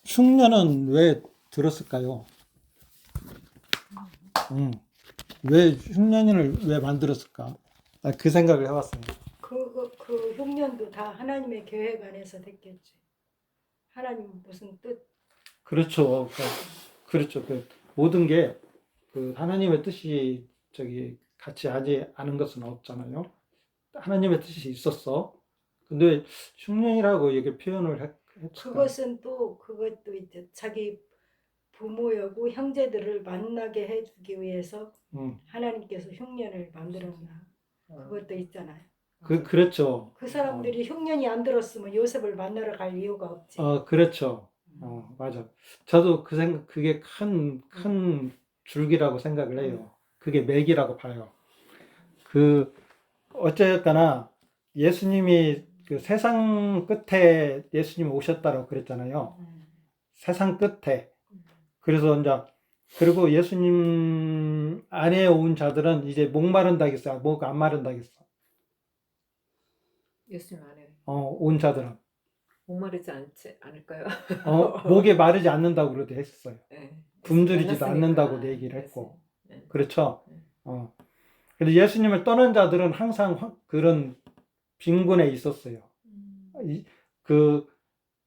흉년은 왜 들었을까요? 왜 흉년을 왜 만들었을까? 그 생각을 해봤어요. 그 흉년도 다 하나님의 계획 안에서 됐겠지. 하나님 무슨 뜻? 그렇죠. 그렇죠. 모든 게 하나님의 뜻이 같이 하지 않은 것은 없잖아요. 하나님의 뜻이 있었어. 근데 흉년이라고 이게 표현을 했을까? 그것은 또 그것도 이제 자기 부모여고 형제들을 만나게 해주기 위해서 하나님께서 흉년을 만들었나 그것도 있잖아요. 그렇죠. 그 사람들이 흉년이 안 들었으면 요셉을 만나러 갈 이유가 없지. 그렇죠. 맞아. 저도 그게 큰 줄기라고 생각을 해요. 그게 맥이라고 봐요. 어쨌거나 예수님이 세상 끝에 예수님이 오셨다고 그랬잖아요. 세상 끝에. 그래서 이제 그리고 예수님 안에 온 자들은 이제 목마른다겠어요? 목 안 마른다겠어? 예수님 안에 온 자들은. 목마르지 않을까요? 목에 마르지 않는다고 그러도 했어요. 네. 굶주리지도 만났으니까. 않는다고 얘기를 했고. 네. 그렇죠? 네. 그래서 예수님을 떠난 자들은 항상 그런 빈곤에 있었어요. 그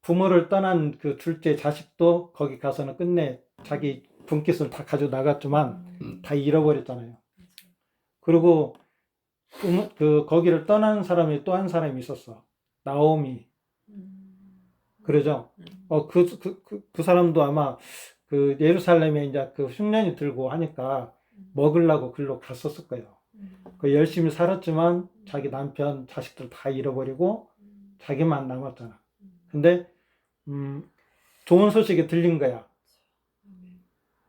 부모를 떠난 그 둘째 자식도 거기 가서는 끝내 자기 분깃을 다 가지고 나갔지만 다 잃어버렸잖아요. 그리고 거기를 떠난 사람이 또 한 사람이 있었어. 나오미. 그러죠? 그 사람도 아마 예루살렘에 이제 흉년이 들고 하니까 먹으려고 글로 갔었을 거예요. 열심히 살았지만 자기 남편, 자식들 다 잃어버리고 자기만 남았잖아. 근데 좋은 소식이 들린 거야.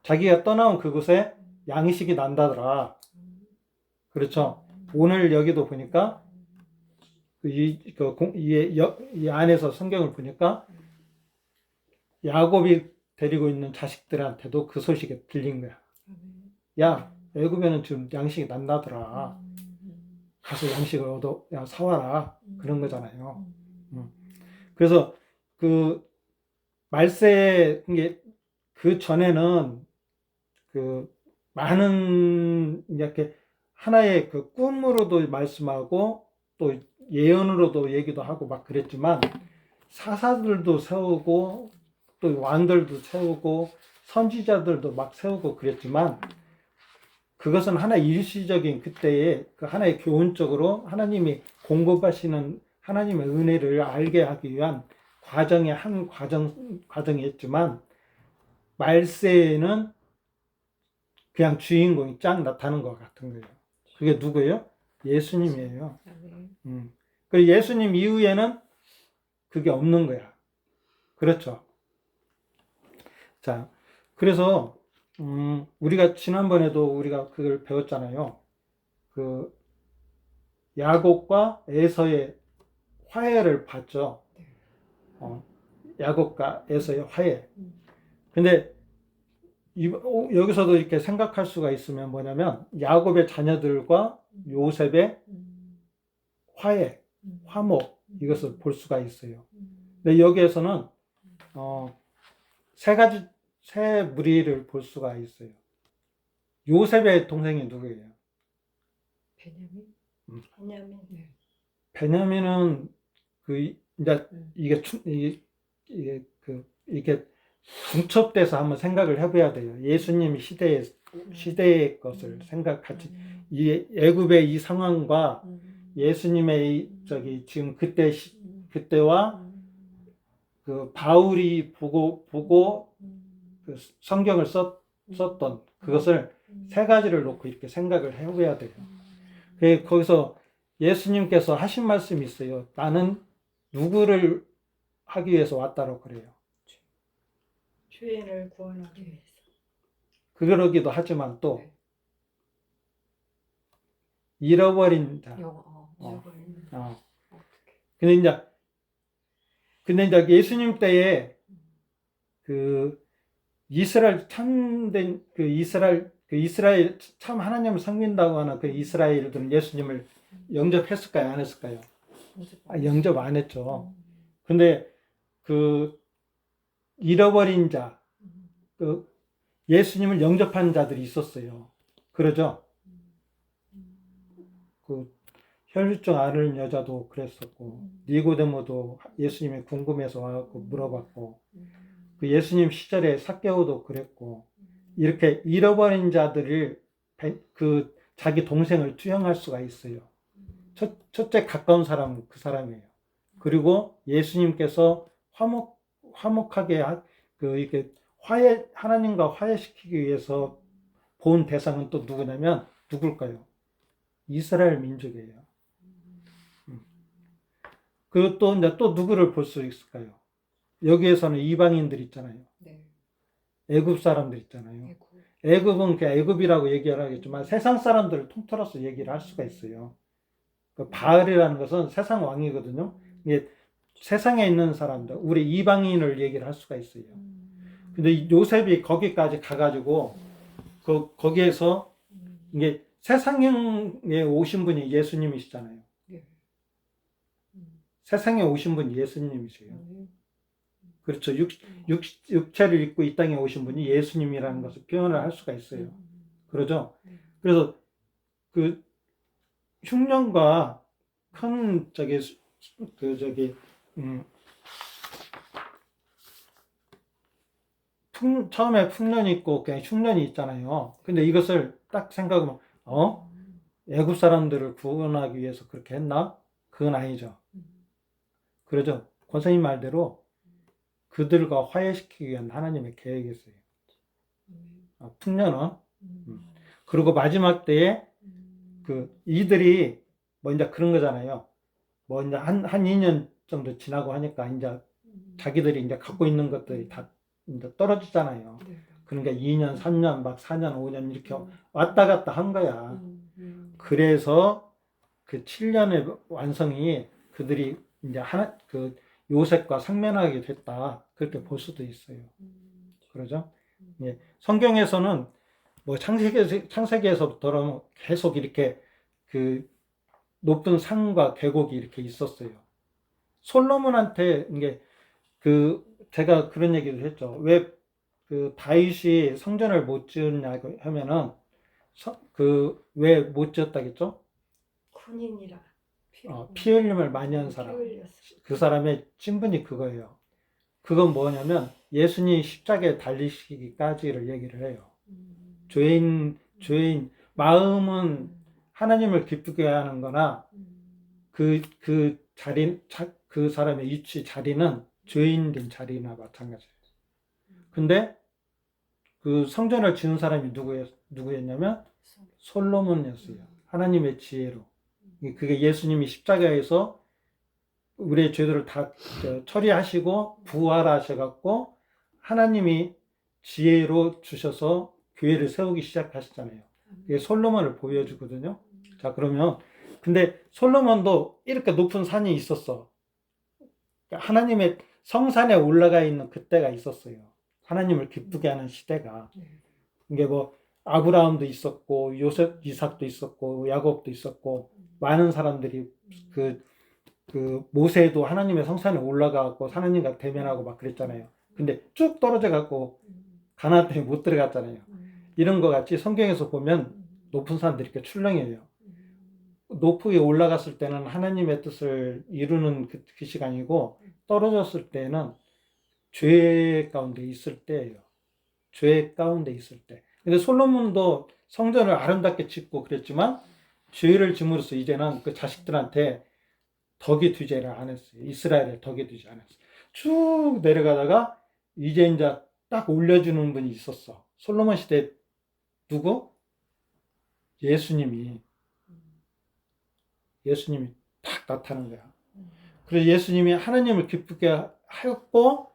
자기가 떠나온 그곳에 양식이 난다더라. 그렇죠? 오늘 여기도 보니까 이 안에서 성경을 보니까 야곱이 데리고 있는 자식들한테도 그 소식이 들린 거야. 야, 애굽에는 지금 양식이 난다더라. 가서 양식을 사와라. 그런 거잖아요. 그래서 말세, 그 전에는 많은 이렇게 하나의 꿈으로도 말씀하고 또 예언으로도 얘기도 하고 막 그랬지만 사사들도 세우고 또 왕들도 세우고 선지자들도 막 세우고 그랬지만 그것은 하나의 일시적인 그때의 하나의 교훈적으로 하나님이 공급하시는 하나님의 은혜를 알게 하기 위한 과정의 한 과정이었지만 말세에는 그냥 주인공이 쫙 나타나는 것 같은 거예요. 그게 누구예요? 예수님이에요. 그리고 예수님 이후에는 그게 없는 거야. 그렇죠. 자, 그래서 우리가 지난번에도 우리가 그걸 배웠잖아요. 야곱과 에서의 화해를 봤죠. 야곱과 에서의 화해. 근데 여기서도 이렇게 생각할 수가 있으면 뭐냐면 야곱의 자녀들과 요셉의 화해, 화목 이것을 볼 수가 있어요. 근데 여기에서는 세 무리를 볼 수가 있어요. 요셉의 동생이 누구예요? 베냐민? 베냐민. 네. 베냐민은 이제 이게 중첩돼서 한번 생각을 해봐야 돼요. 예수님 시대의 것을 생각하지. 이 애굽의 이 상황과 예수님의 지금 그때와 바울이 보고 성경을 썼던 그것을 세 가지를 놓고 이렇게 생각을 해봐야 돼요. 거기서 예수님께서 하신 말씀이 있어요. 나는 누구를 하기 위해서 왔다고 그래요. 죄인을 구원하기 위해서. 그러기도 하지만 또 잃어버린 자. 근데 이제 예수님 때에 이스라엘 참된 이스라엘 참 하나님을 섬긴다고 하는 이스라엘들은 예수님을 영접했을까요? 안 했을까요? 영접 안 했죠. 근데 잃어버린 자, 그 예수님을 영접한 자들이 있었어요. 그러죠? 그 혈류증 앓는 여자도 그랬었고, 니고데모도 예수님이 궁금해서 와갖고 물어봤고, 그 예수님 시절에 삭개오도 그랬고, 이렇게 잃어버린 자들을 그 자기 동생을 투영할 수가 있어요. 첫째 가까운 사람은 그 사람이에요. 그리고 예수님께서 화목하게 이렇게 하나님과 화해시키기 위해서 본 대상은 또 누구냐면 누굴까요? 이스라엘 민족이에요. 그리고 또 이제 또 누구를 볼 수 있을까요? 여기에서는 이방인들 있잖아요. 네. 애굽 사람들 있잖아요. 아이고. 애굽은 그냥 애굽이라고 얘기를 하겠지만 세상 사람들을 통틀어서 얘기를 할 수가 있어요. 그 바알이라는 것은 세상 왕이거든요. 이게 세상에 있는 사람들, 우리 이방인을 얘기를 할 수가 있어요. 근데 요셉이 거기까지 가가지고 거기에서 이게 세상에 오신 분이 예수님이시잖아요. 네. 세상에 오신 분이 예수님이세요. 그렇죠. 육체를 입고 이 땅에 오신 분이 예수님이라는 것을 표현을 할 수가 있어요. 그러죠. 그래서 그 흉년과 큰 처음에 풍년이 있고 그냥 흉년이 있잖아요. 근데 이것을 딱 생각하면 애굽 사람들을 구원하기 위해서 그렇게 했나? 그건 아니죠. 그러죠. 권사님 말대로 그들과 화해시키기 위한 하나님의 계획이었어요. 풍년은. 그리고 마지막 때에 이들이 뭐 이제 그런 거잖아요. 뭐 이제 한 2년 정도 지나고 하니까 이제 자기들이 이제 갖고 있는 것들이 다 이제 떨어지잖아요. 그러니까 2년, 3년, 막 4년, 5년 이렇게 왔다 갔다 한 거야. 그래서 그 7년의 완성이 그들이 이제 요셉과 상면하게 됐다. 그렇게 볼 수도 있어요. 그러죠? 예. 성경에서는 뭐 창세기에서부터 계속 이렇게 그 높은 산과 계곡이 이렇게 있었어요. 솔로몬한테 이게 제가 그런 얘기도 했죠. 왜 그 다윗이 성전을 못 지었냐고 하면은 왜 못 지었다겠죠? 군인이라 피 흘림을 많이 한 피 사람. 흘렸어. 그 사람의 신분이 그거예요. 그건 뭐냐면 예수님 십자가에 달리시기까지를 얘기를 해요. 죄인 마음은 하나님을 기쁘게 하는 거나 그 사람의 위치 자리는 죄인된 자리나 마찬가지예요. 근데 그 성전을 지은 사람이 누구였냐면 솔로몬이었어요. 하나님의 지혜로. 그게 예수님이 십자가에서 우리의 죄들을 다 처리하시고 부활하셔갖고 하나님이 지혜로 주셔서 교회를 세우기 시작하셨잖아요. 이게 솔로몬을 보여주거든요. 자, 그러면 근데 솔로몬도 이렇게 높은 산이 있었어. 하나님의 성산에 올라가 있는 그때가 있었어요. 하나님을 기쁘게 하는 시대가. 이게 뭐 아브라함도 있었고 요셉, 이삭도 있었고 야곱도 있었고 많은 사람들이 그 모세도 하나님의 성산에 올라가고 하나님과 대면하고 막 그랬잖아요. 근데 쭉 떨어져 갖고 가나안 땅에 못 들어갔잖아요. 이런 거 같이 성경에서 보면 높은 산들이 이렇게 출렁여요. 높게 올라갔을 때는 하나님의 뜻을 이루는 그 시간이고 떨어졌을 때는 죄 가운데 있을 때예요. 죄 가운데 있을 때. 근데 솔로몬도 성전을 아름답게 짓고 그랬지만 죄를 짐으로써 이제는 그 자식들한테 덕이 되지를 않았어요. 이스라엘에 덕이 되지 않았어요. 쭉 내려가다가 이제 딱 올려주는 분이 있었어. 솔로몬 시대 누구? 예수님이 딱 나타나는 거야. 그래서 예수님이 하나님을 기쁘게 하였고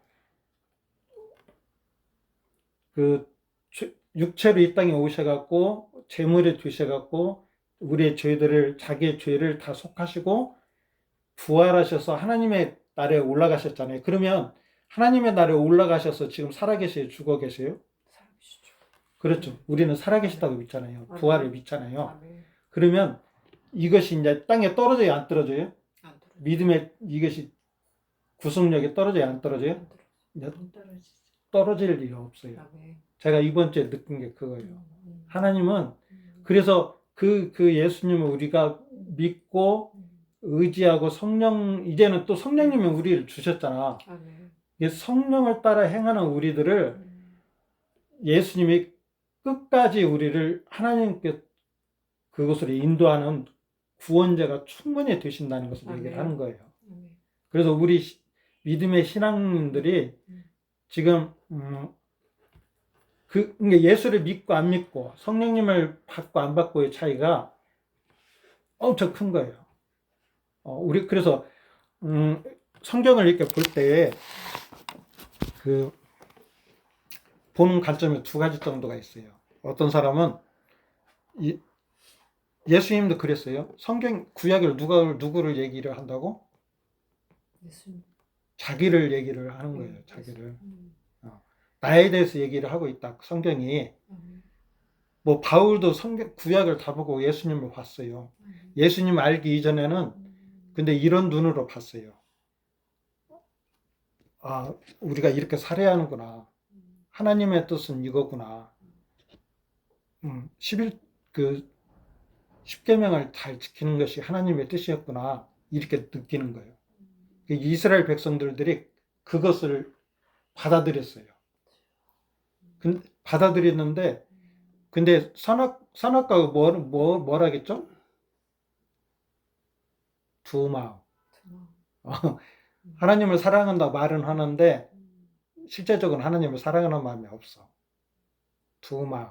육체로 이 땅에 오셔갖고 제물에 두셔갖고 우리의 죄들을 자기의 죄를 다 속하시고 부활하셔서 하나님의 나라에 올라가셨잖아요. 그러면 하나님의 나라에 올라가셔서 지금 살아계세요? 죽어 계세요? 살아계시죠. 그렇죠. 우리는 살아계시다고 믿잖아요. 부활을 믿잖아요. 아멘. 그러면 이것이 이제 땅에 떨어져요? 안 떨어져요? 안 들어요. 믿음의 이것이 구속력이 떨어져요? 안 떨어져요? 안 들어요. 안 떨어지죠. 떨어질 일이 없어요. 아멘. 제가 이번 주에 느낀 게 그거예요. 음. 하나님은 음. 그래서 그 예수님을 우리가 믿고 의지하고 이제는 또 성령님이 우리를 주셨잖아. 아멘. 이게 성령을 따라 행하는 우리들을 음. 예수님이 끝까지 우리를 하나님께 그곳으로 인도하는 구원자가 충분히 되신다는 것을 얘기를 아멘. 하는 거예요. 아멘. 그래서 우리 믿음의 신앙인들이 지금 그러니까 예수를 믿고 안 믿고 성령님을 받고 안 받고의 차이가 엄청 큰 거예요. 우리 그래서 성경을 이렇게 볼 때 그 보는 관점이 두 가지 정도가 있어요. 어떤 사람은 예수님도 그랬어요. 성경 구약을 누구를 얘기를 한다고? 예수님. 자기를 얘기를 하는 거예요. 자기를. 음. 나에 대해서 얘기를 하고 있다. 성경이. 아멘. 뭐 바울도 구약을 다 보고 예수님을 봤어요. 예수님 알기 이전에는 근데 이런 눈으로 봤어요. 아, 우리가 이렇게 살아야 하는구나. 하나님의 뜻은 이거구나. 10계명을 잘 지키는 것이 하나님의 뜻이었구나. 이렇게 느끼는 거예요. 이스라엘 백성들이 그것을 받아들였어요. 받아들였는데, 근데 선악과가 뭐라겠죠? 두 마음. 하나님을 사랑한다고 말은 하는데, 실제적으로 하나님을 사랑하는 마음이 없어. 두 마음.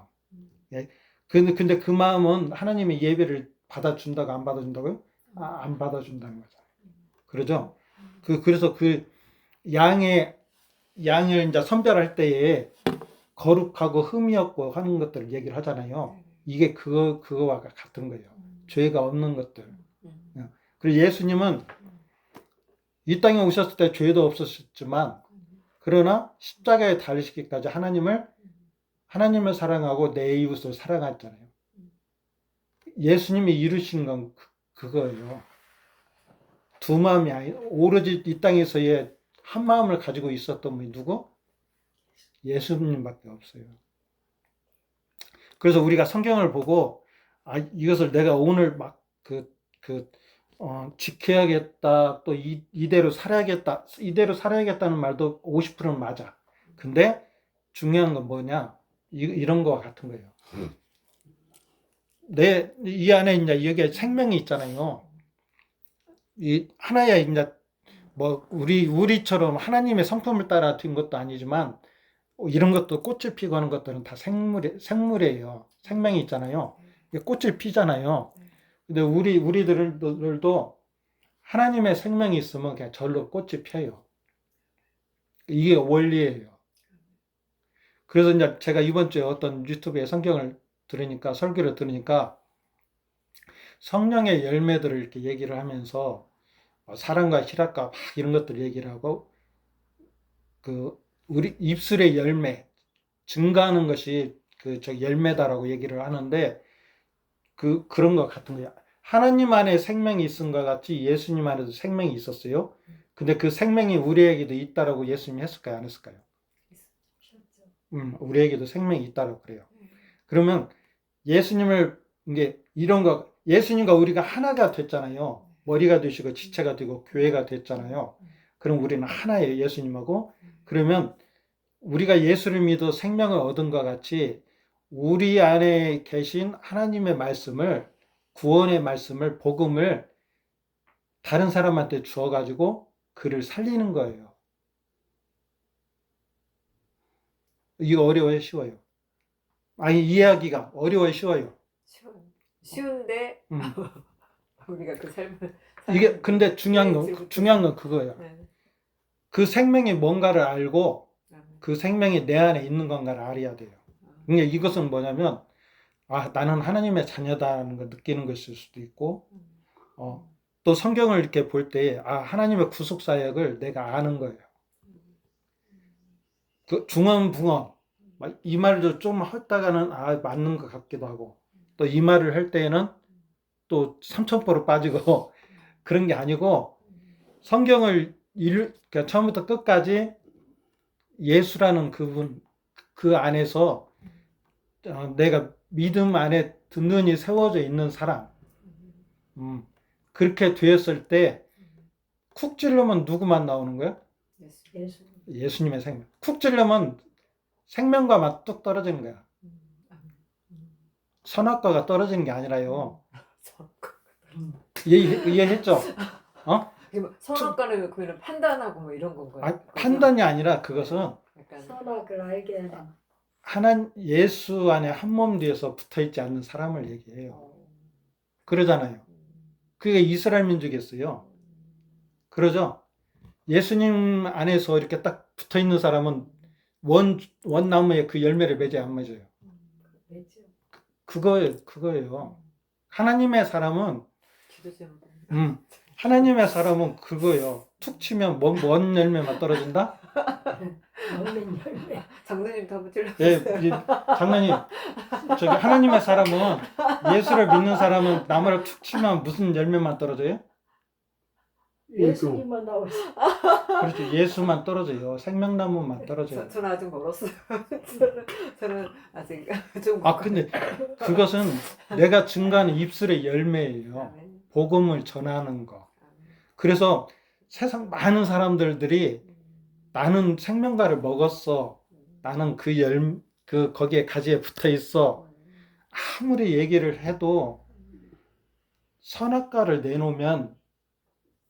예. 근데 그 마음은 하나님의 예배를 받아준다고 안 받아준다고요? 안 받아준다는 거죠. 그러죠? 그래서 양을 이제 선별할 때에 거룩하고 흠이 없고 하는 것들을 얘기를 하잖아요. 이게 그거와 같은 거예요. 죄가 없는 것들. 그리고 예수님은 이 땅에 오셨을 때 죄도 없었지만, 그러나 십자가에 달리시기까지 하나님을 사랑하고 내 이웃을 사랑했잖아요. 예수님이 이루신 건 그거예요. 두 마음이 오로지 이 땅에서의 한 마음을 가지고 있었던 분이 누구? 예수님밖에 없어요. 그래서 우리가 성경을 보고 이것을 내가 오늘 막 지켜야겠다, 또 이대로 살아야겠다는 말도 50%는 맞아. 근데 중요한 건 뭐냐? 이런 거와 같은 거예요. 이 안에 이제 여기에 생명이 있잖아요. 이 하나야 이제 뭐 우리처럼 하나님의 성품을 따라 된 것도 아니지만 이런 것도 꽃을 피고 하는 것들은 다 생물이에요. 생명이 있잖아요. 꽃을 피잖아요. 근데 우리들도 하나님의 생명이 있으면 그냥 절로 꽃이 펴요. 이게 원리예요. 그래서 이제 제가 이번 주에 어떤 유튜브에 설교를 들으니까 성령의 열매들을 이렇게 얘기를 하면서 사랑과 희락과 막 이런 것들 얘기를 하고 우리 입술의 열매 증가하는 것이 열매다라고 얘기를 하는데 그런 것 같은 거야. 하나님 안에 생명이 있은 것 같이 예수님 안에도 생명이 있었어요. 근데 그 생명이 우리에게도 있다라고 예수님이 했을까요? 안 했을까요? 우리에게도 생명이 있다라고 그래요. 그러면 예수님과 우리가 하나가 됐잖아요. 머리가 되시고 지체가 되고 교회가 됐잖아요. 그럼 우리는 하나예요, 예수님하고. 그러면 우리가 예수를 믿어 생명을 얻은 것 같이 우리 안에 계신 하나님의 말씀을, 구원의 말씀을, 복음을 다른 사람한테 주어가지고 그를 살리는 거예요. 이거 어려워요, 쉬워요? 이해하기가 어려워요, 쉬워요? 쉬운데 우리가 그 삶을 이게 근데 중요한 건 그거예요. 그 생명이 뭔가를 알고 그 생명이 내 안에 있는 건가를 알아야 돼요. 그러니까 이것은 뭐냐면 나는 하나님의 자녀다라는 걸 느끼는 것일 수도 있고 또 성경을 이렇게 볼 때 하나님의 구속 사역을 내가 아는 거예요. 그 중언부언 이 말도 좀 했다가는 맞는 것 같기도 하고 또 이 말을 할 때에는 또 삼천포로 빠지고 그런 게 아니고 성경을 그러니까 처음부터 끝까지 예수라는 그분, 그 안에서 내가 믿음 안에 든든히 세워져 있는 사람, 그렇게 되었을 때 쿡 찌르면 누구만 나오는 거야? 예수. 예수. 예수님의 생명. 쿡 찌르면 생명과 맛 뚝 떨어지는 거야. 아멘. 선악과가 떨어지는 게 아니라요. 선악과. 이해했죠? 선악과는 그는 판단하고 뭐 이런 건가요? 아, 판단이 아니라 그것은 약간 선악을 알게 하는. 예수 안에 한 몸 뒤에서 붙어 있지 않는 사람을 얘기해요. 그러잖아요. 그게 이스라엘 민족이었어요. 그러죠? 예수님 안에서 이렇게 딱 붙어 있는 사람은 원나무에 그 열매를 맺어야 안 맺어요. 왜죠? 그거예요. 하나님의 사람은, 기도 제목. 하나님의 사람은 그거예요. 툭 치면 뭔 열매만 떨어진다? 먹는 열매. 장로님 다 붙일러. 예, 장로님, 저기 하나님의 사람은, 예수를 믿는 사람은 나무를 툭 치면 무슨 열매만 떨어져요? 예수님만 나오시. 그렇죠. 예수만 떨어져요. 생명나무만 떨어져요. 저는 아직 멀었어요. 저는 아직 좀. 근데 그것은 내가 증거하는 입술의 열매예요. 아멘. 복음을 전하는 거. 아멘. 그래서 세상 많은 사람들이 나는 생명과를 먹었어. 나는 거기에 가지에 붙어 있어. 아무리 얘기를 해도 선악과를 내놓으면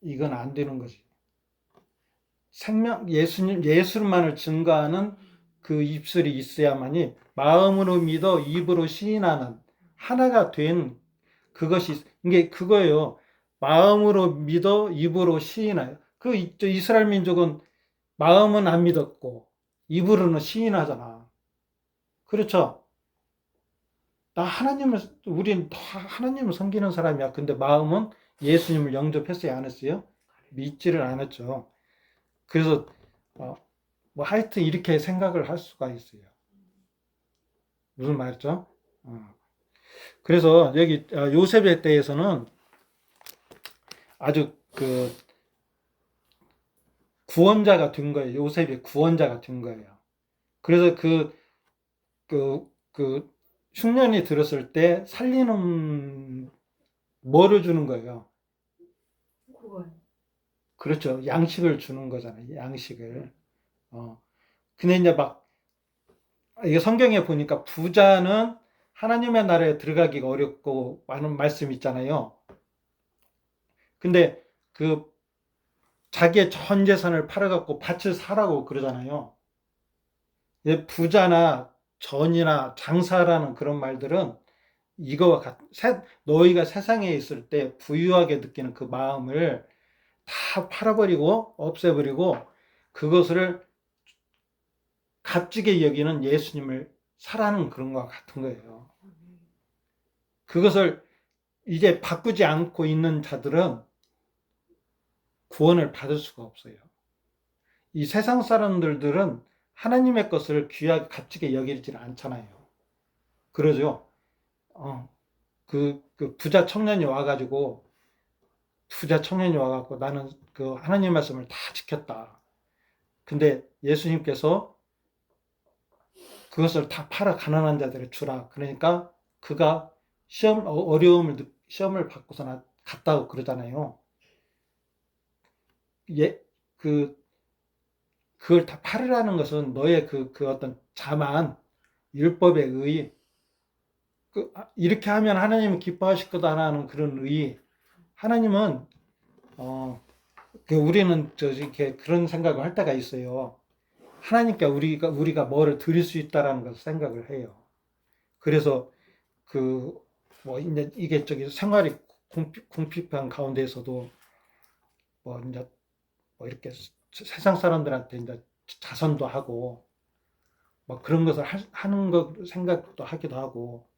이건 안 되는 거지. 예수만을 증거하는 그 입술이 있어야만이 마음으로 믿어 입으로 시인하는 하나가 된 그것이, 이게 그거예요. 마음으로 믿어 입으로 시인하여. 이스라엘 민족은 마음은 안 믿었고 입으로는 시인하잖아. 그렇죠? 우린 다 하나님을 섬기는 사람이야. 근데 마음은 예수님을 영접했어요, 안 했어요? 믿지를 않았죠. 그래서 뭐 하여튼 이렇게 생각을 할 수가 있어요. 무슨 말이죠? 그래서 여기 요셉에 대해서는 아주 그 구원자가 된 거예요. 요셉이 구원자가 된 거예요. 그래서 그 흉년이 들었을 때 살리는 뭐를 주는 거예요? 구원. 그렇죠. 양식을 주는 거잖아요. 양식을. 근데 이제 이게 성경에 보니까 부자는 하나님의 나라에 들어가기가 어렵고 많은 말씀 있잖아요. 근데 자기의 전 재산을 팔아갖고 밭을 사라고 그러잖아요. 부자나 전이나 장사라는 그런 말들은 이거와 너희가 세상에 있을 때 부유하게 느끼는 그 마음을 다 팔아버리고 없애버리고 그것을 값지게 여기는 예수님을 사라는 그런 것과 같은 거예요. 그것을 이제 바꾸지 않고 있는 자들은 구원을 받을 수가 없어요. 이 세상 사람들은 하나님의 것을 귀하게 값지게 여기지는 않잖아요. 그러죠. 그 부자 청년이 와가지고 나는 그 하나님 말씀을 다 지켰다. 근데 예수님께서 그것을 다 팔아 가난한 자들에게 주라. 그러니까 그가 시험을 받고서 갔다고 그러잖아요. 그걸 다 팔으라는 것은 너의 그 어떤 자만, 율법의 의, 이렇게 하면 하나님은 기뻐하실 거다라는 그런 의. 하나님은, 우리는 이렇게 그런 생각을 할 때가 있어요. 하나님께 우리가 뭐를 드릴 수 있다라는 것을 생각을 해요. 그래서 이제 이게 생활이 궁핍한 가운데에서도 이제 이렇게 세상 사람들한테 이제 자선도 하고 그런 것을 하는 것 생각도 하기도 하고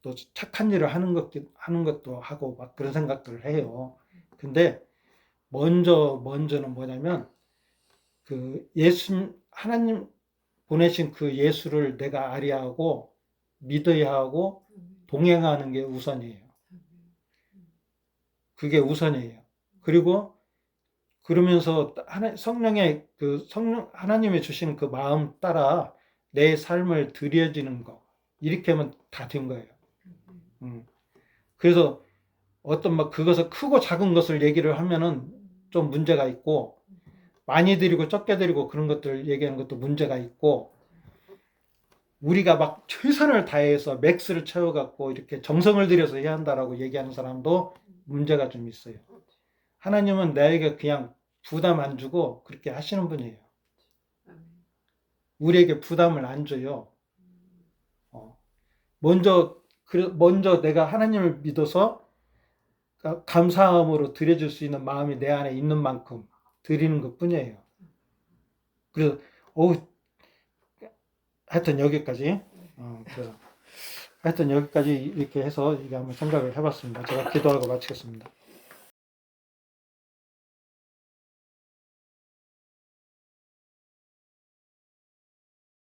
또 착한 일을 하는 것도 하고 그런 생각들을 해요. 근데 먼저는 뭐냐면 하나님 보내신 그 예수를 내가 알아야 하고 믿어야 하고 동행하는 게 우선이에요. 그게 우선이에요. 그리고 그러면서 성령의 하나님이 주시는 그 마음 따라 내 삶을 드려지는 거 이렇게 하면 다 된 거예요. 그래서 어떤 막 그것을 크고 작은 것을 얘기를 하면은 좀 문제가 있고 많이 드리고 적게 드리고 그런 것들 얘기하는 것도 문제가 있고 우리가 막 최선을 다해서 맥스를 채워갖고 이렇게 정성을 들여서 해야 한다라고 얘기하는 사람도 문제가 좀 있어요. 하나님은 나에게 그냥 부담 안 주고 그렇게 하시는 분이에요. 우리에게 부담을 안 줘요. 먼저 내가 하나님을 믿어서 감사함으로 드려줄 수 있는 마음이 내 안에 있는 만큼 드리는 것 뿐이에요. 그래서 하여튼 여기까지 하여튼 여기까지 이렇게 해서 이게 한번 생각을 해봤습니다. 제가 기도하고 마치겠습니다.